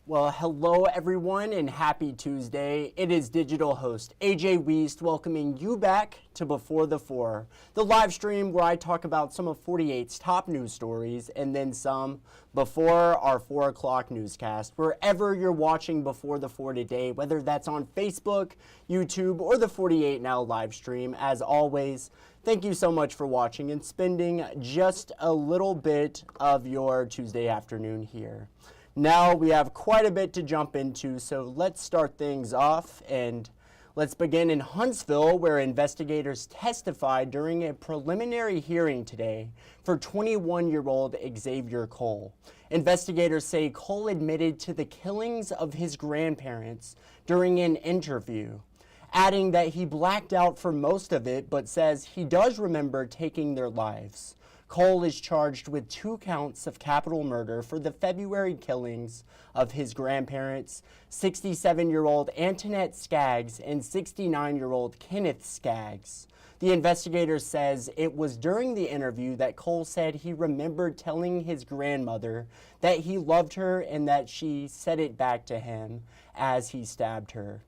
Well, hello everyone and happy Tuesday. It is digital host A.J. Wuest welcoming you back to Before the Four, the live stream where I talk about some of 48's top news stories and then some before our 4 o'clock newscast. Wherever you're watching Before the Four today, whether that's on Facebook, YouTube, or the 48 Now live stream, as always, thank you so much for watching and spending just a little bit of your Tuesday afternoon here. Now we have quite a bit to jump into, so let's start things off and let's begin in Huntsville, where investigators testified during a preliminary hearing today for 21-year-old Xavier Cole. Investigators say Cole admitted to the killings of his grandparents during an interview, adding that he blacked out for most of it, but says he does remember taking their lives. Cole is charged with 2 counts of capital murder for the February killings of his grandparents, 67-year-old Antoinette Skaggs and 69-year-old Kenneth Skaggs. The investigator says it was during the interview that Cole said he remembered telling his grandmother that he loved her and that she said it back to him as he stabbed her.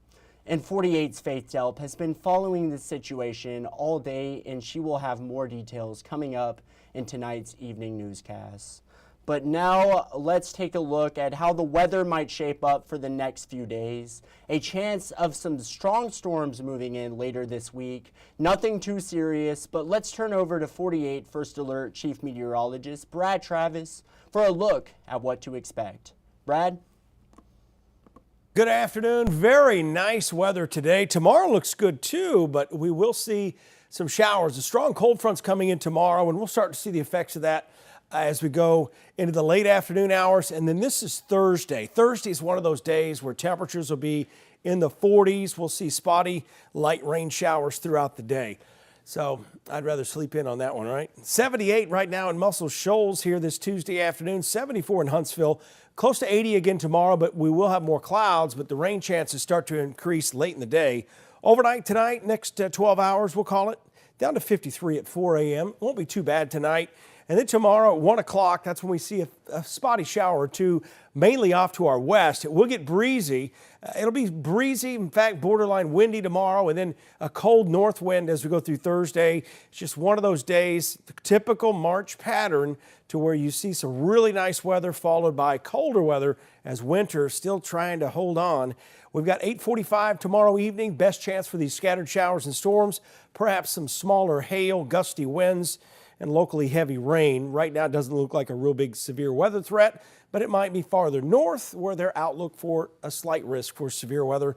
And 48's Faith Delp has been following this situation all day, and she will have more details coming up in tonight's evening newscast. But now let's take a look at how the weather might shape up for the next few days. A chance of some strong storms moving in later this week. Nothing too serious, but let's turn over to 48 First Alert Chief Meteorologist Brad Travis for a look at what to expect. Brad? Good afternoon. Very nice weather today. Tomorrow looks good too, but we will see some showers. The strong cold front's coming in tomorrow, and we'll start to see the effects of that as we go into the late afternoon hours. And then this is Thursday. Thursday is one of those days where temperatures will be in the 40s. We'll see spotty light rain showers throughout the day. So I'd rather sleep in on that one, right? 78 right now in Muscle Shoals here this Tuesday afternoon, 74 in Huntsville, close to 80 again tomorrow, but we will have more clouds, but the rain chances start to increase late in the day. Overnight tonight, next 12 hours, we'll call it, down to 53 at 4 a.m. Won't be too bad tonight. And then tomorrow at 1 o'clock, that's when we see a spotty shower or two, mainly off to our west. It will get breezy. It'll be breezy, in fact, borderline windy tomorrow, and then a cold north wind as we go through Thursday. It's just one of those days, the typical March pattern to where you see some really nice weather followed by colder weather as winter is still trying to hold on. We've got 8:45 tomorrow evening. Best chance for these scattered showers and storms, perhaps some smaller hail, gusty winds, and locally heavy rain. Right now it doesn't look like a real big severe weather threat, but it might be farther north where their outlook for a slight risk for severe weather.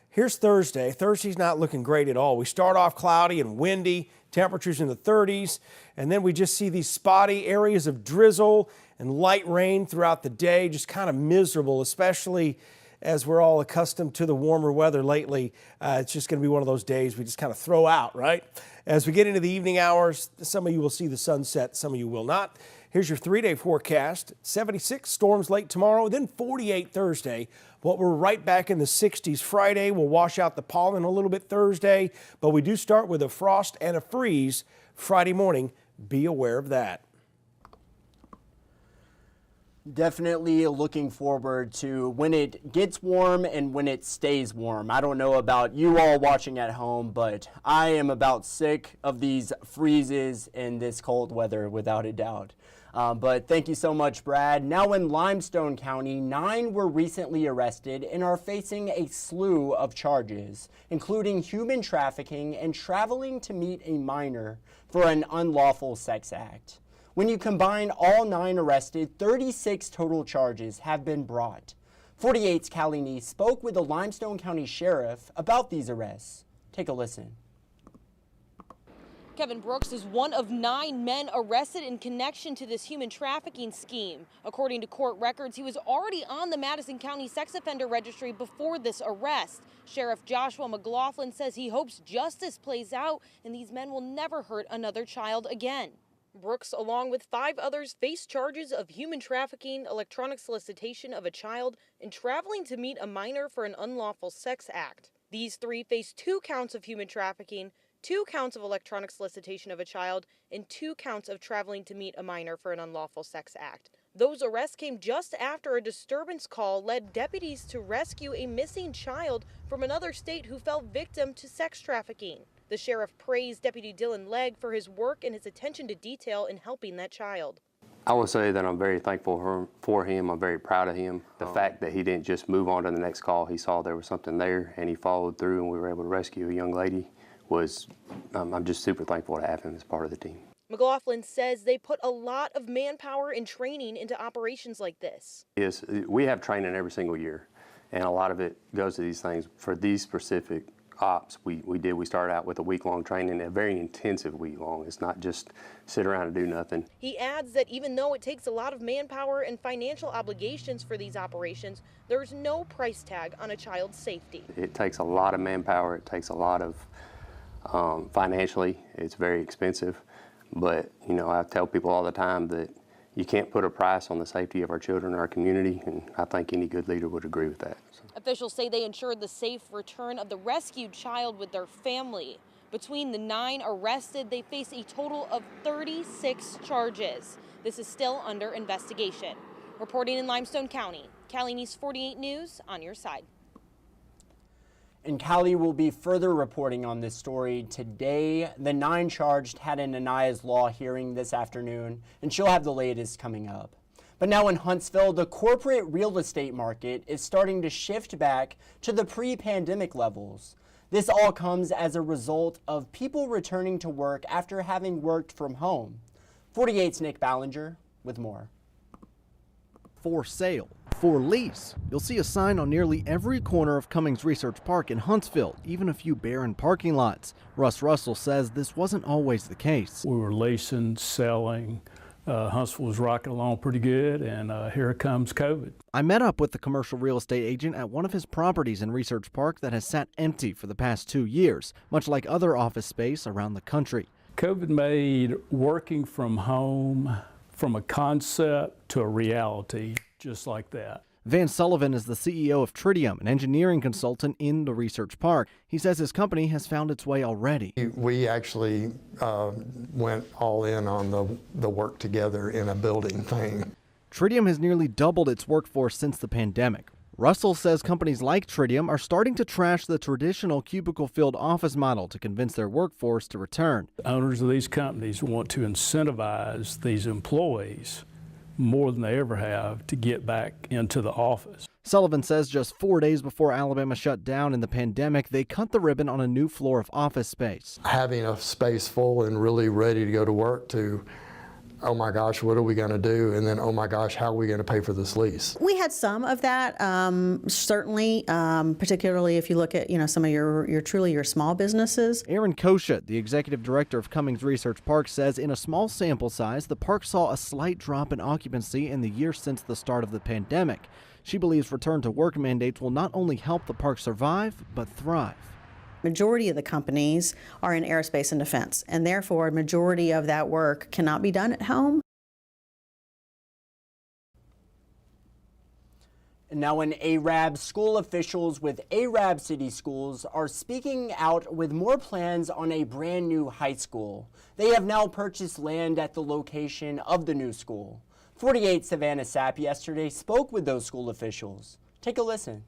Here's Thursday. Thursday's not looking great at all. We start off cloudy and windy, temperatures in the 30s, and then we just see these spotty areas of drizzle and light rain throughout the day, just kind of miserable, especially as we're all accustomed to the warmer weather lately. It's just going to be one of those days we just kind of throw out, right? As we get into the evening hours, some of you will see the sunset, some of you will not. Here's your 3-day forecast. 76 storms late tomorrow, then 48 Thursday. But we're right back in the 60s Friday. We'll wash out the pollen a little bit Thursday, but we do start with a frost and a freeze Friday morning. Be aware of that. Definitely looking forward to when it gets warm and when it stays warm. I don't know about you all watching at home, but I am about sick of these freezes and this cold weather without a doubt. But thank you so much, Brad. Now in Limestone County, 9 were recently arrested and are facing a slew of charges, including human trafficking and traveling to meet a minor for an unlawful sex act. When you combine all 9 arrested, 36 total charges have been brought. 48's Callie Nee spoke with the Limestone County Sheriff about these arrests. Take a listen. Kevin Brooks is one of 9 men arrested in connection to this human trafficking scheme. According to court records, he was already on the Madison County Sex Offender Registry before this arrest. Sheriff Joshua McLaughlin says he hopes justice plays out and these men will never hurt another child again. Brooks, along with 5 others, face charges of human trafficking, electronic solicitation of a child, and traveling to meet a minor for an unlawful sex act. These 3 face 2 counts of human trafficking, 2 counts of electronic solicitation of a child, and 2 counts of traveling to meet a minor for an unlawful sex act. Those arrests came just after a disturbance call led deputies to rescue a missing child from another state who fell victim to sex trafficking. The sheriff praised Deputy Dylan Legg for his work and his attention to detail in helping that child. I would say that I'm very thankful for him. I'm very proud of him. The fact that he didn't just move on to the next call, he saw there was something there and he followed through and we were able to rescue a young lady was, I'm just super thankful to have him as part of the team. McLaughlin says they put a lot of manpower and training into operations like this. Yes, we have training every single year and a lot of it goes to these things. For these specific ops we started out with a week-long training, a very intensive week-long. It's not just sit around and do nothing. He adds that even though it takes a lot of manpower and financial obligations for these operations, there's no price tag on a child's safety. It takes a lot of manpower, it takes a lot of financially, it's very expensive, but you know, I tell people all the time that you can't put a price on the safety of our children in our community, and I think any good leader would agree with that. Officials say they ensured the safe return of the rescued child with their family. Between the 9 arrested, they face a total of 36 charges. This is still under investigation. Reporting in Limestone County, Cali News 48 News on your side. And Callie will be further reporting on this story today. The 9 charged had an Aniah's Law hearing this afternoon, and she'll have the latest coming up. But now in Huntsville, the corporate real estate market is starting to shift back to the pre-pandemic levels. This all comes as a result of people returning to work after having worked from home. 48's Nick Ballinger with more. For sale, for lease. You'll see a sign on nearly every corner of Cummings Research Park in Huntsville, even a few barren parking lots. Russ Russell says this wasn't always the case. We were leasing, selling. Huntsville was rocking along pretty good, and here comes COVID. I met up with the commercial real estate agent at one of his properties in Research Park that has sat empty for the past 2 years, much like other office space around the country. COVID made working from home from a concept to a reality, just like that. Van Sullivan is the CEO of Tritium, an engineering consultant in the Research Park. He says his company has found its way already. We actually went all in on the work together in a building thing. Tritium has nearly doubled its workforce since the pandemic. Russell says companies like Tritium are starting to trash the traditional cubicle-filled office model to convince their workforce to return. Owners of these companies want to incentivize these employees more than they ever have to get back into the office. Sullivan says just 4 days before Alabama shut down in the pandemic, they cut the ribbon on a new floor of office space. Having a space full and really ready to go to work to, oh my gosh, what are we going to do? And then, oh my gosh, how are we going to pay for this lease? We had some of that, certainly, particularly if you look at, some of your small businesses. Aaron Kosha, the executive director of Cummings Research Park, says in a small sample size, the park saw a slight drop in occupancy in the year since the start of the pandemic. She believes return to work mandates will not only help the park survive, but thrive. Majority of the companies are in aerospace and defense, and therefore a majority of that work cannot be done at home. And now in Arab, school officials with Arab City Schools are speaking out with more plans on a brand new high school. They have now purchased land at the location of the new school. 48 Savannah Sapp yesterday spoke with those school officials. Take a listen.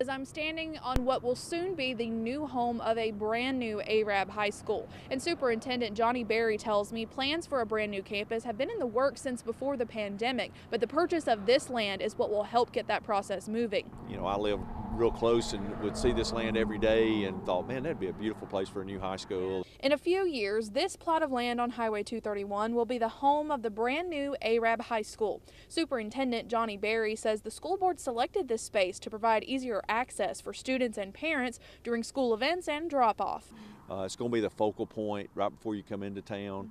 As I'm standing on what will soon be the new home of a brand new Arab high school. And Superintendent Johnny Berry tells me plans for a brand new campus have been in the works since before the pandemic, but the purchase of this land is what will help get that process moving. I live real close and would see this land every day and thought, man, that'd be a beautiful place for a new high school. In a few years, this plot of land on Highway 231 will be the home of the brand new Arab High School. Superintendent Johnny Berry says the school board selected this space to provide easier access for students and parents during school events and drop-off. It's going to be the focal point right before you come into town.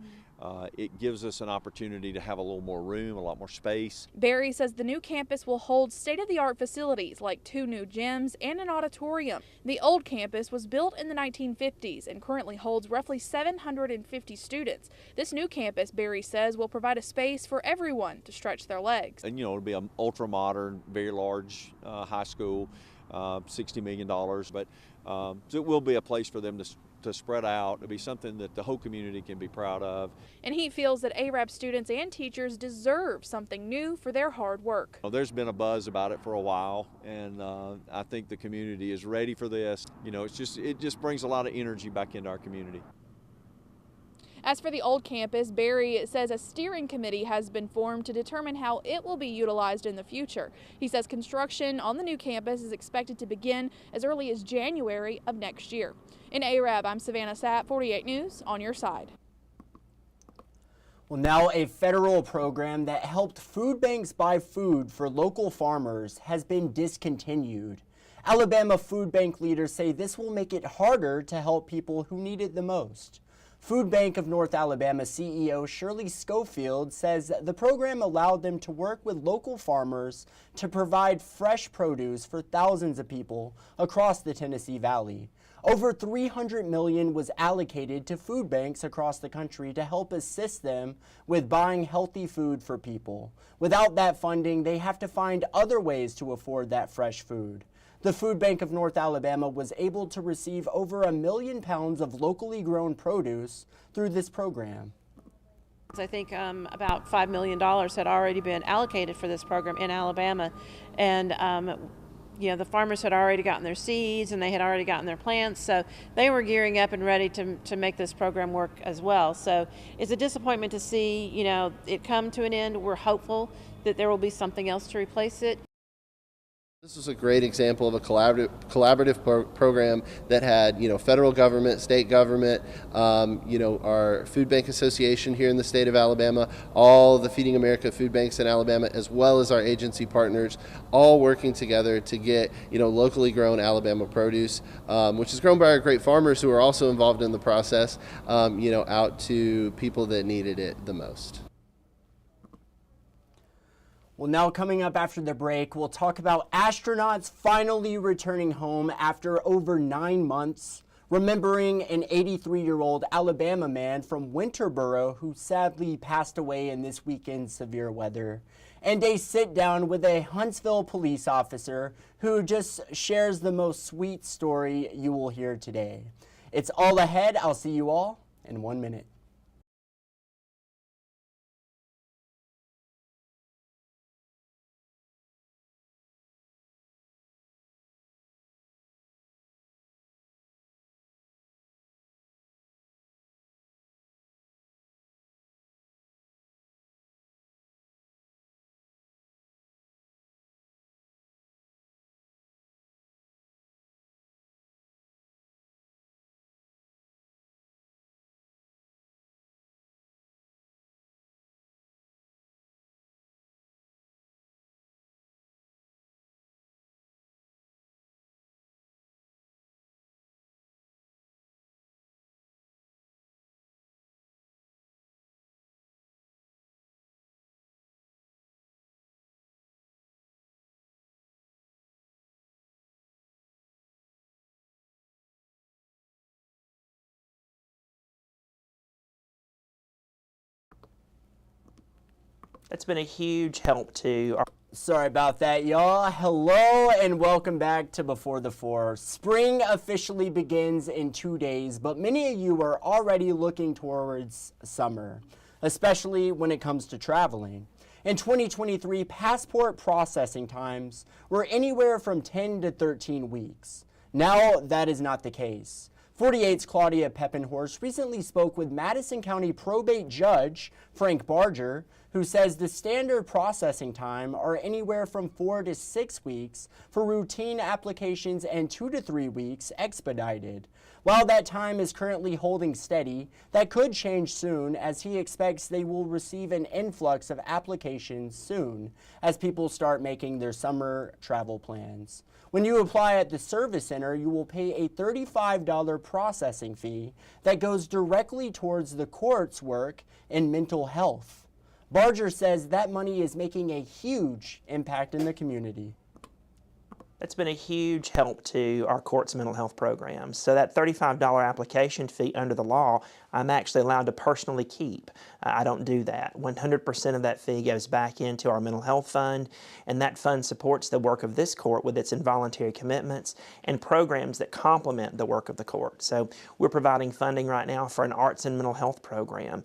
It gives us an opportunity to have a little more room, a lot more space. Berry says the new campus will hold state-of-the-art facilities like 2 new gyms and an auditorium. The old campus was built in the 1950s and currently holds roughly 750 students. This new campus, Berry says, will provide a space for everyone to stretch their legs. And it'll be an ultra-modern, very large high school. $60 million, but So it will be a place for them to spread out. It'll be something that the whole community can be proud of. And he feels that ARAB students and teachers deserve something new for their hard work. Well, there's been a buzz about it for a while, and I think the community is ready for this. You know, it just brings a lot of energy back into our community. As for the old campus, Barry says a steering committee has been formed to determine how it will be utilized in the future. He says construction on the new campus is expected to begin as early as January of next year. In ARAB, I'm Savannah Sapp, 48 News, on your side. Well, now a federal program that helped food banks buy food for local farmers has been discontinued. Alabama food bank leaders say this will make it harder to help people who need it the most. Food Bank of North Alabama CEO Shirley Schofield says the program allowed them to work with local farmers to provide fresh produce for thousands of people across the Tennessee Valley. Over $300 million was allocated to food banks across the country to help assist them with buying healthy food for people. Without that funding, they have to find other ways to afford that fresh food. The Food Bank of North Alabama was able to receive over 1 million pounds of locally grown produce through this program. I think about $5 million had already been allocated for this program in Alabama, and you know, the farmers had already gotten their seeds and they had already gotten their plants, so they were gearing up and ready to make this program work as well. So it's a disappointment to see, you know, it come to an end. We're hopeful that there will be something else to replace it. This was a great example of a collaborative program that had, you know, federal government, state government, you know, our Food Bank Association here in the state of Alabama, all the Feeding America food banks in Alabama, as well as our agency partners, all working together to get, you know, locally grown Alabama produce, which is grown by our great farmers who are also involved in the process, you know, out to people that needed it the most. Well, now coming up after the break, we'll talk about astronauts finally returning home after over 9 months, remembering an 83-year-old Alabama man from Winterboro who sadly passed away in this weekend's severe weather, and a sit-down with a Huntsville police officer who just shares the most sweet story you will hear today. It's all ahead. I'll see you all in 1 minute. That's been a huge help to our... Sorry about that, y'all. Hello and welcome back to Before the Four. Spring officially begins in 2 days, but many of you are already looking towards summer, especially when it comes to traveling. In 2023, passport processing times were anywhere from 10 to 13 weeks. Now that is not the case. 48's Claudia Peppenhorst recently spoke with Madison County probate judge Frank Barger, who says the standard processing time are anywhere from 4 to 6 weeks for routine applications and 2 to 3 weeks expedited. While that time is currently holding steady, that could change soon, as he expects they will receive an influx of applications soon as people start making their summer travel plans. When you apply at the service center, you will pay a $35 processing fee that goes directly towards the court's work in mental health. Barger says that money is making a huge impact in the community. That's been a huge help to our court's mental health programs. So that $35 application fee under the law, I'm actually allowed to personally keep. I don't do that. 100% of that fee goes back into our mental health fund, and that fund supports the work of this court with its involuntary commitments and programs that complement the work of the court. So we're providing funding right now for an arts and mental health program.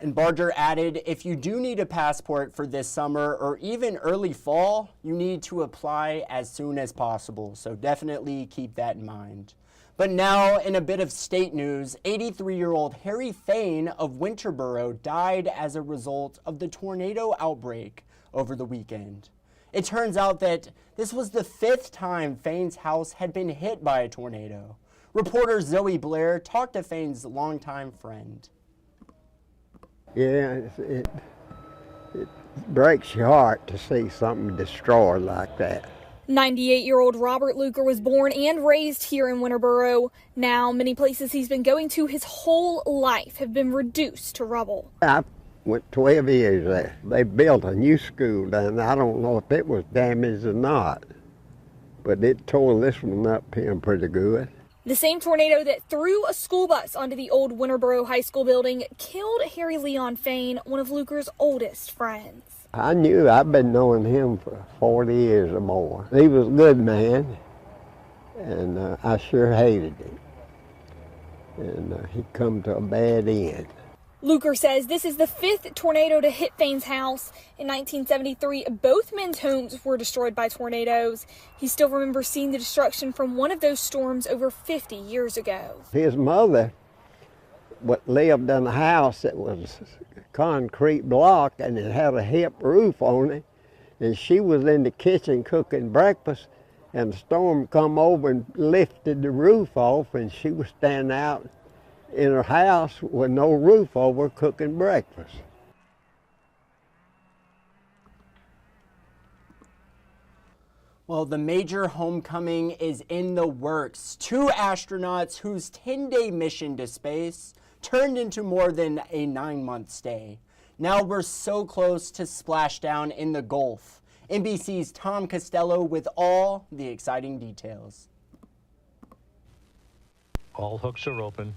And Barger added, if you do need a passport for this summer or even early fall, you need to apply as soon as possible. So definitely keep that in mind. But now, in a bit of state news, 83-year-old Harry Fain of Winterboro died as a result of the tornado outbreak over the weekend. It turns out that this was the 5th time Fain's house had been hit by a tornado. Reporter Zoe Blair talked to Fain's longtime friend. Yeah, it breaks your heart to see something destroyed like that. 98-year-old Robert Luker was born and raised here in Winterboro. Now, many places he's been going to his whole life have been reduced to rubble. I went 12 years there. They built a new school down there. I don't know if it was damaged or not, but it tore this one up here pretty good. The same tornado that threw a school bus onto the old Winterboro High School building killed Harry Leon Fain, one of Luker's oldest friends. I've been knowing him for 40 years or more. He was a good man, and I sure hated him. And he come to a bad end. Luker says this is the 5th tornado to hit Fain's house. In 1973, both men's homes were destroyed by tornadoes. He still remembers seeing the destruction from one of those storms over 50 years ago. His mother lived in a house that was a concrete block, and it had a hip roof on it. And she was in the kitchen cooking breakfast, and the storm come over and lifted the roof off, and she was standing out in her house with no roof over cooking breakfast. Well, the major homecoming is in the works. 2 astronauts whose 10-day mission to space turned into more than a 9-month stay. Now we're so close to splashdown in the Gulf. NBC's Tom Costello with all the exciting details. All hooks are open.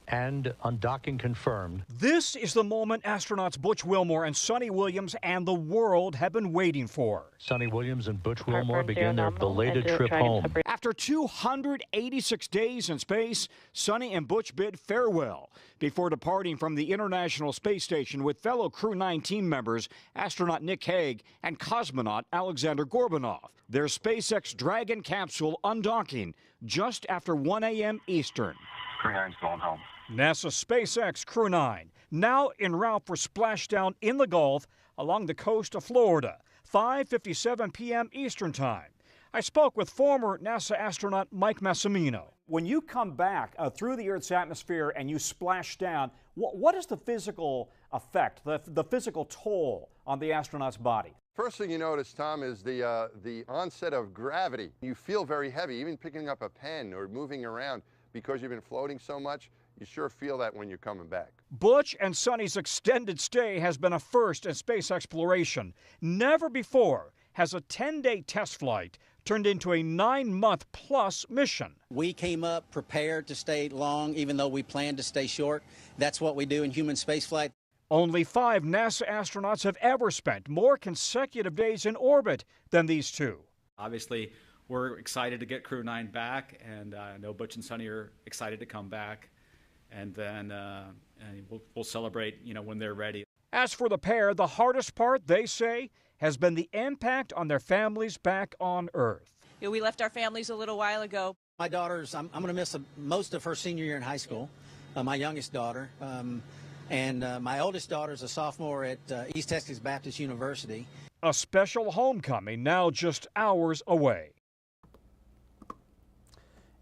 And undocking confirmed. This is the moment astronauts Butch Wilmore and Sonny Williams and the world have been waiting for. Sonny Williams and Butch Wilmore begin their belated trip home. After 286 days in space, Sonny and Butch bid farewell before departing from the International Space Station with fellow Crew 9 team members, astronaut Nick Hague and cosmonaut Alexander Gorbanov. Their SpaceX Dragon capsule undocking just after 1 a.m. Eastern. Crew 9's going home. NASA SpaceX Crew 9 now en route for splashdown in the Gulf along the coast of Florida, 5:57 p.m. Eastern Time. I spoke with former NASA astronaut Mike Massimino. When you come back through the Earth's atmosphere and you splash down, what is the physical effect, the physical toll on the astronaut's body? First thing you notice, Tom, is the onset of gravity. You feel very heavy, even picking up a pen or moving around because you've been floating so much. You sure feel that when you're coming back. Butch and Sonny's extended stay has been a first in space exploration. Never before has a 10-day test flight turned into a 9-month-plus mission. We came up prepared to stay long, even though we planned to stay short. That's what we do in human spaceflight. Only 5 NASA astronauts have ever spent more consecutive days in orbit than these 2. Obviously, we're excited to get Crew 9 back, and I know Butch and Sonny are excited to come back. And then we'll celebrate, when they're ready. As for the pair, the hardest part, they say, has been the impact on their families back on Earth. We left our families a little while ago. My daughter's, I'm going to miss most of her senior year in high school, my youngest daughter. And my oldest daughter's a sophomore at East Texas Baptist University. A special homecoming now just hours away.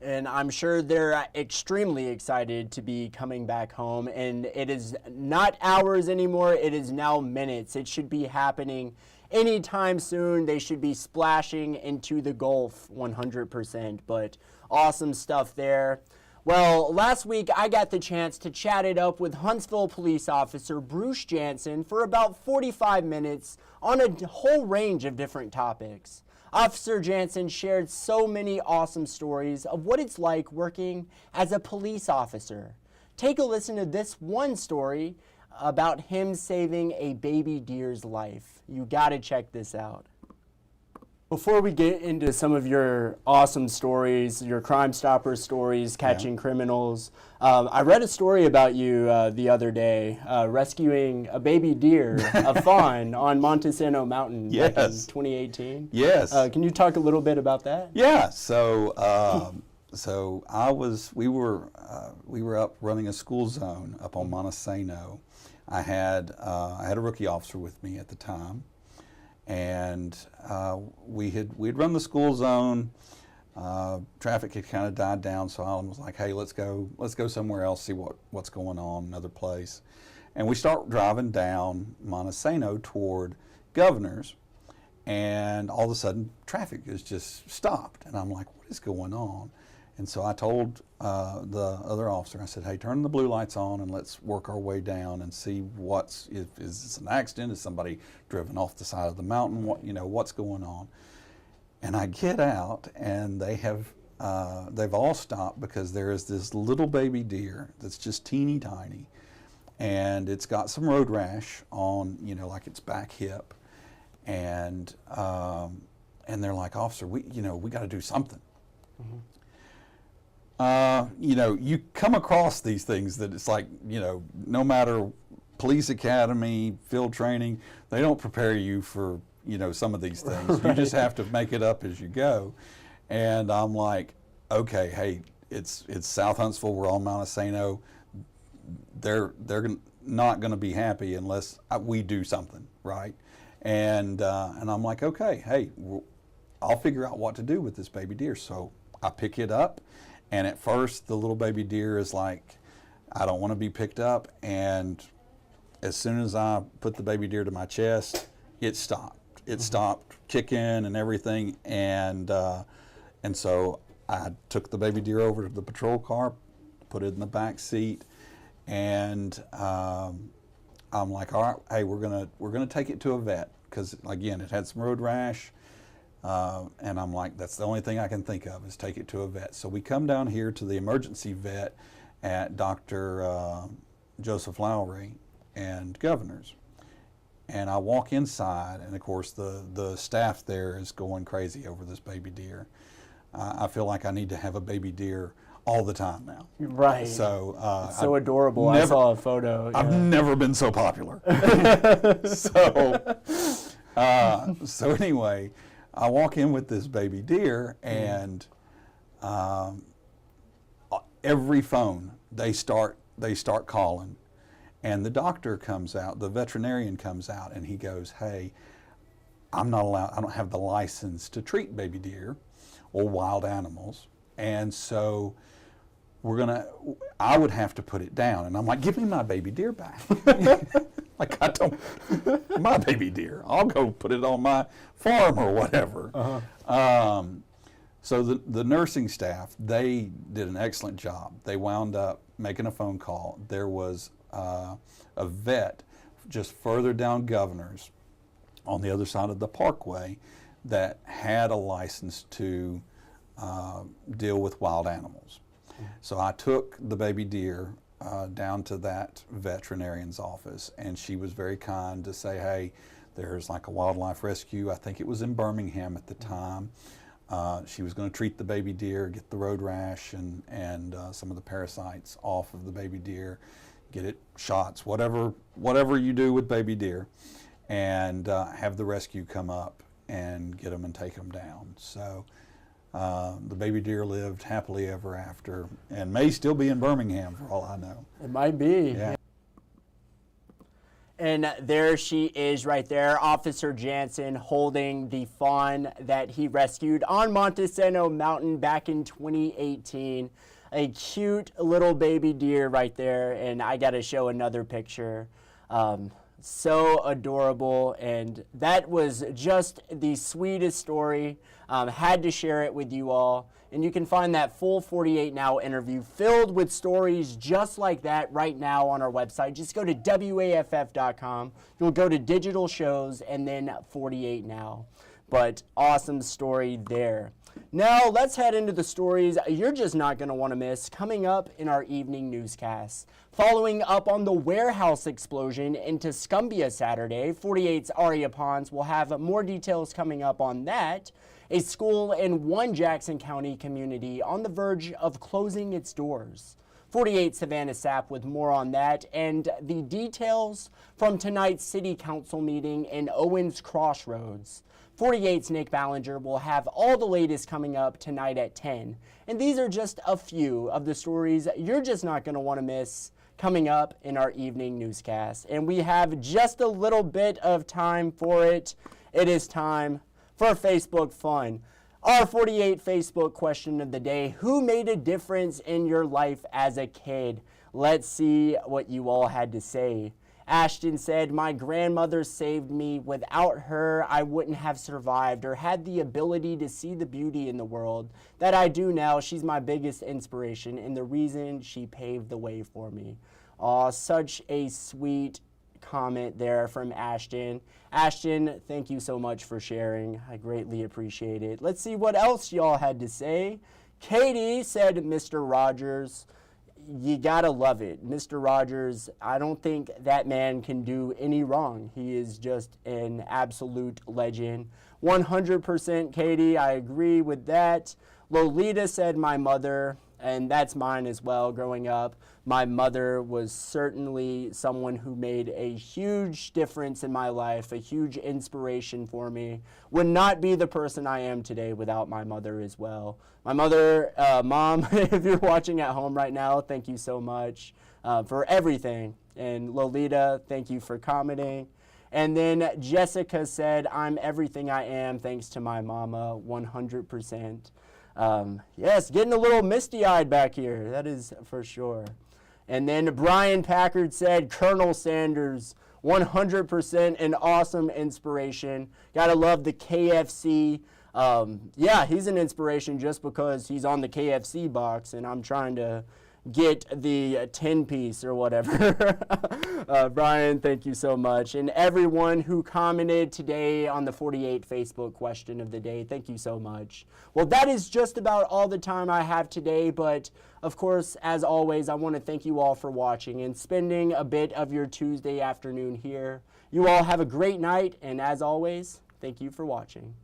And I'm sure they're extremely excited to be coming back home. And it is not hours anymore, it is now minutes. It should be happening anytime soon. They should be splashing into the Gulf 100%. But awesome stuff there. Well, last week I got the chance to chat it up with Huntsville police officer Bruce Jansen for about 45 minutes on a whole range of different topics. Officer Jansen shared so many awesome stories of what it's like working as a police officer. Take a listen to this one story about him saving a baby deer's life. You gotta check this out. Before we get into some of your awesome stories, your Crime Stoppers stories, catching criminals, I read a story about you the other day, rescuing a baby deer, a fawn, on Montesano Mountain back in 2018. Yes. Can you talk a little bit about that? Yeah. So, we were up running a school zone up on Montesano. I had a rookie officer with me at the time. And we'd run the school zone. Traffic had kind of died down, so Alan was like, "Hey, let's go somewhere else, see what's going on, another place." And we start driving down Montesano toward Governor's, and all of a sudden, traffic is just stopped, and I'm like, "What is going on?" And so I told the other officer, I said, "Hey, turn the blue lights on and let's work our way down and see is this an accident? Is somebody driven off the side of the mountain? What's going on?" And I get out, and they've all stopped because there is this little baby deer that's just teeny tiny, and it's got some road rash on, like its back hip, and they're like, "Officer, we got to do something." Mm-hmm. You come across these things that it's like, no matter police academy, field training, they don't prepare you for, some of these things. Right. You just have to make it up as you go. And I'm like, okay, hey, it's South Huntsville, we're on Montesano. They're not going to be happy unless we do something, right? And I'm like, okay, hey, I'll figure out what to do with this baby deer. So I pick it up. And at first, the little baby deer is like, "I don't want to be picked up." And as soon as I put the baby deer to my chest, it stopped. It stopped kicking and everything. And so I took the baby deer over to the patrol car, put it in the back seat, and I'm like, "All right, hey, we're gonna take it to a vet because again, it had some road rash." And I'm like, that's the only thing I can think of is take it to a vet. So we come down here to the emergency vet at Dr. Joseph Lowry and Governor's. And I walk inside, and of course the staff there is going crazy over this baby deer. I feel like I need to have a baby deer all the time now. Right. So it's so adorable. I saw a photo. I've never been so popular. So anyway, I walk in with this baby deer, and every phone they start calling, and the doctor comes out, the veterinarian comes out, and he goes, "Hey, I'm not allowed. I don't have the license to treat baby deer or wild animals, and so I would have to put it down." And I'm like, "Give me my baby deer back." Like, I don't, my baby deer, I'll go put it on my farm or whatever. So the nursing staff, they did an excellent job. They wound up making a phone call. There was a vet just further down Governor's on the other side of the parkway that had a license to deal with wild animals. So I took the baby deer down to that veterinarian's office, and she was very kind to say, "Hey, there's like a wildlife rescue." I think it was in Birmingham at the time. She was going to treat the baby deer, get the road rash and some of the parasites off of the baby deer, get it shots, whatever you do with baby deer, and have the rescue come up and get them and take them down. So the baby deer lived happily ever after, and may still be in Birmingham for all I know. It might be. Yeah. And there she is right there, Officer Jansen holding the fawn that he rescued on Montesano Mountain back in 2018. A cute little baby deer right there, and I got to show another picture. so adorable, and that was just the sweetest story. Had to share it with you all. And you can find that full 48 Now interview filled with stories just like that right now on our website. Just go to WAFF.com. You'll go to digital shows and then 48 Now. But awesome story there. Now let's head into the stories you're just not going to want to miss coming up in our evening newscast. Following up on the warehouse explosion in Tuscumbia Saturday, 48's Aria Pons will have more details coming up on that. A school in one Jackson County community on the verge of closing its doors. 48 Savannah Sapp with more on that and the details from tonight's City Council meeting in Owens Crossroads. 48's Nick Ballinger will have all the latest coming up tonight at 10. And these are just a few of the stories you're just not going to want to miss coming up in our evening newscast. And we have just a little bit of time for it. It is time for Facebook fun. Our 48 Facebook question of the day: who made a difference in your life as a kid? Let's see what you all had to say. Ashton said, my grandmother saved me. Without her, I wouldn't have survived or had the ability to see the beauty in the world that I do now. She's my biggest inspiration and the reason she paved the way for me. Aw, such a sweet comment there from Ashton. Ashton, thank you so much for sharing. I greatly appreciate it. Let's see what else y'all had to say. Katie said, Mr. Rogers. You gotta love it. Mr. Rogers, I don't think that man can do any wrong. He is just an absolute legend. 100% Katie, I agree with that. Lolita said my mother, and that's mine as well growing up. My mother was certainly someone who made a huge difference in my life, a huge inspiration for me. Would not be the person I am today without my mother as well. My mother, Mom, if you're watching at home right now, thank you so much for everything. And Lolita, thank you for commenting. And then Jessica said, I'm everything I am thanks to my mama, 100%. Yes, getting a little misty-eyed back here, that is for sure. And then Brian Packard said, Colonel Sanders, 100% an awesome inspiration. Gotta love the KFC. Yeah, he's an inspiration just because he's on the KFC box and I'm trying to get the 10-piece or whatever. Brian, thank you so much. And everyone who commented today on the 48 Facebook question of the day, thank you so much. Well, that is just about all the time I have today, but of course, as always, I want to thank you all for watching and spending a bit of your Tuesday afternoon here. You all have a great night, and as always, thank you for watching.